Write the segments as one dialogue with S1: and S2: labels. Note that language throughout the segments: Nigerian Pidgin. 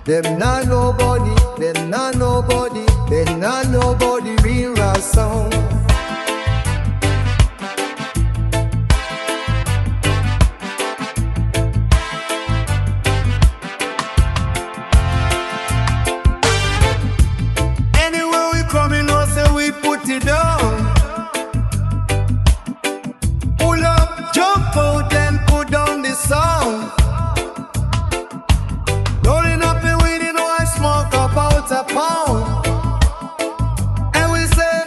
S1: Them not nobody, them not nobody, them not nobody real rap sound. Anywhere we come in, no say we put it down. Pull up, jump out and put down the sound. Rolling up and weed, you know I smoke about a pound. And we say,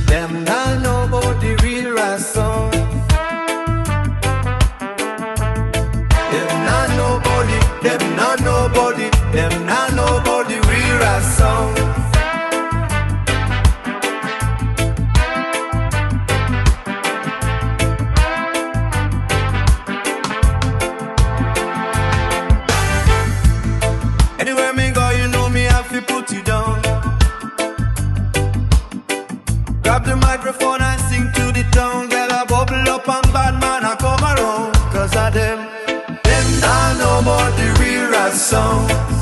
S1: them not nobody real rap song. Them not nobody, them not nobody, them not nobody real rap song. Anywhere me go, you know me have to put you down. Grab the microphone and sing to the town. Get a bubble up and bad man I come around. Cause of them not nobody real rap song.